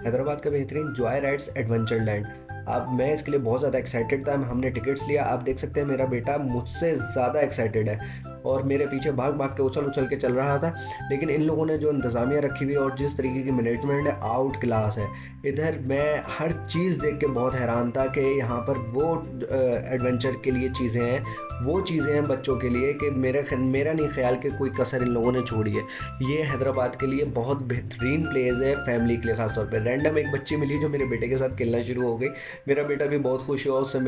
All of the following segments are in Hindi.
हैदराबाद का बेहतरीन जॉय राइड्स एडवेंचर लैंड। अब मैं इसके लिए बहुत ज़्यादा एक्साइटेड था। हमने टिकट्स लिया। आप देख सकते हैं मेरा बेटा मुझसे ज़्यादा एक्साइटेड है और मेरे पीछे भाग भाग के उछल उछल के चल रहा था। लेकिन इन लोगों ने जो इंतज़ामिया रखी हुई है और जिस तरीके की मैनेजमेंट है, आउट क्लास है। इधर मैं हर चीज़ देख के बहुत हैरान था कि यहाँ पर वो एडवेंचर के लिए चीज़ें हैं, वो चीज़ें हैं बच्चों के लिए कि मेरा नहीं ख्याल कि कोई कसर इन लोगों ने छोड़ी है। ये हैदराबाद के लिए बहुत बेहतरीन प्लेस है फैमिली के लिए। ख़ास तौर पे रैंडम एक बच्ची मिली जो मेरे बेटे के साथ खेलना शुरू हो गई। मेरा बेटा भी बहुत खुश हुआ उससे।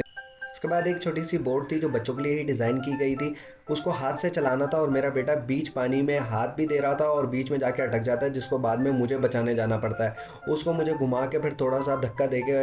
उसके बाद एक छोटी सी बोट थी जो बच्चों के लिए ही डिज़ाइन की गई थी। उसको हाथ से चलाना था और मेरा बेटा बीच पानी में हाथ भी दे रहा था और बीच में जाके अटक जाता है, जिसको बाद में मुझे बचाने जाना पड़ता है। उसको मुझे घुमा के फिर थोड़ा सा धक्का दे के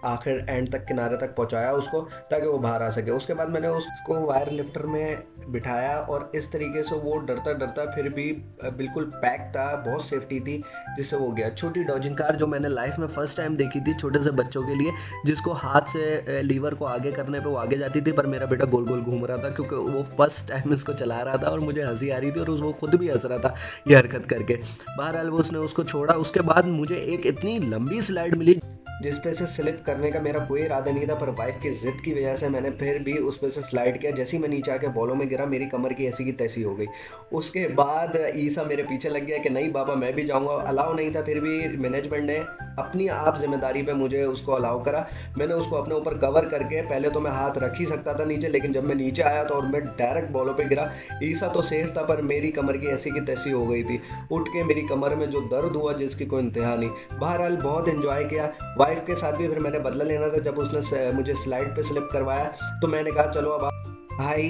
आखिर एंड तक, किनारे तक पहुंचाया उसको, ताकि वो बाहर आ सके। उसके बाद मैंने उसको वायर लिफ्टर में बिठाया और इस तरीके से वो डरता डरता फिर भी बिल्कुल पैक था, बहुत सेफ्टी थी, जिससे वो गया। छोटी डॉजिंग कार जो मैंने लाइफ में फ़र्स्ट टाइम देखी थी छोटे से बच्चों के लिए, जिसको हाथ से लीवर को आगे करने पे वो आगे जाती थी, पर मेरा बेटा गोल गोल घूम रहा था क्योंकि वो फर्स्ट टाइम इसको चला रहा था और मुझे हंसी आ रही थी और वो खुद भी हंस रहा था ये हरकत करके। बहरहाल वो उसने उसको छोड़ा। उसके बाद मुझे एक इतनी लंबी स्लाइड मिली जिस पे से स्लिप करने का मेरा कोई इरादा नहीं था, पर वाइफ की जिद की वजह से मैंने फिर भी उस पे से स्लाइड किया। जैसे ही मैं नीचे आके बॉलों में गिरा, मेरी कमर की ऐसी की तैसी हो गई। उसके बाद ईसा मेरे पीछे लग गया कि नहीं बाबा मैं भी जाऊंगा। अलाउ नहीं था, फिर भी मैनेजमेंट ने अपनी आप जिम्मेदारी पे मुझे उसको अलाउ करा। मैंने उसको अपने ऊपर कवर करके, पहले तो मैं हाथ रख ही सकता था नीचे, लेकिन जब मैं नीचे आया तो और मैं डायरेक्ट बॉलों पे गिरा। ईसा तो सेफ था पर मेरी कमर की ऐसी की तैसी हो गई थी। उठ के मेरी कमर में जो दर्द हुआ जिसकी कोई इंतहा नहीं। बहरहाल बहुत एंजॉय किया। वाइफ के साथ भी फिर मैंने बदला लेना था। जब उसने मुझे स्लाइड पे स्लिप करवाया तो मैंने कहा चलो अब भाई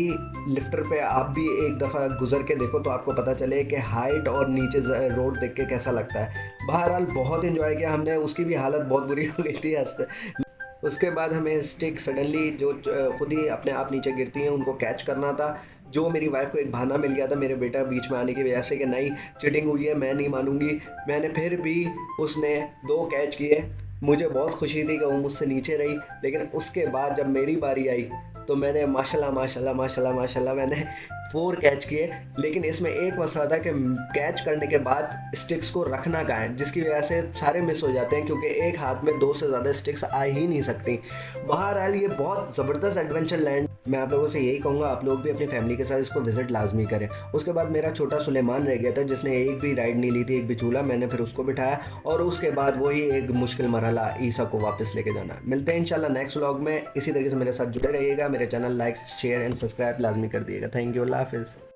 लिफ्टर पे आप भी एक दफ़ा गुजर के देखो तो आपको पता चले कि हाइट और नीचे रोड देख के कैसा लगता है। बहरहाल बहुत एंजॉय किया हमने। उसकी भी हालत बहुत बुरी हो गई थी हंसते। उसके बाद हमें स्टिक सडनली जो खुद ही अपने आप नीचे गिरती हैं उनको कैच करना था। जो मेरी वाइफ को एक बहाना मिल गया था मेरे बेटा बीच में आने की वजह से कि नहीं चीटिंग हुई है, मैं नहीं मानूंगी। मैंने फिर भी, उसने 2 कैच किए। मुझे बहुत खुशी थी कि वो मुझसे नीचे रही। लेकिन उसके बाद जब मेरी बारी आई तो मैंने माशाल्लाह माशाल्लाह माशाल्लाह माशाल्लाह मैंने 4 कैच किए। लेकिन इसमें एक मसला था कि कैच करने के बाद स्टिक्स को रखना कहाँ है, जिसकी वजह से सारे मिस हो जाते हैं क्योंकि एक हाथ में 2 से ज़्यादा स्टिक्स आ ही नहीं सकती। बहरहाल ये बहुत ज़बरदस्त एडवेंचर लैंड। मैं आप लोगों से यही कहूँगा आप लोग भी अपनी फैमिली के साथ इसको विजिट लाजमी करें। उसके बाद मेरा छोटा सुलेमान रह गया था जिसने एक भी राइड नहीं ली थी, एक भी झूला। मैंने फिर उसको बिठाया और उसके बाद वही एक मुश्किल मरहला ईसा को वापस लेके जाना। मिलते हैं इंशाल्लाह नेक्स्ट व्लॉग में। इसी तरीके से मेरे साथ जुड़े रहिएगा। मेरे channel like share and subscribe लाजमी कर दिएगा। Thank you. अल्लाह हाफिज़।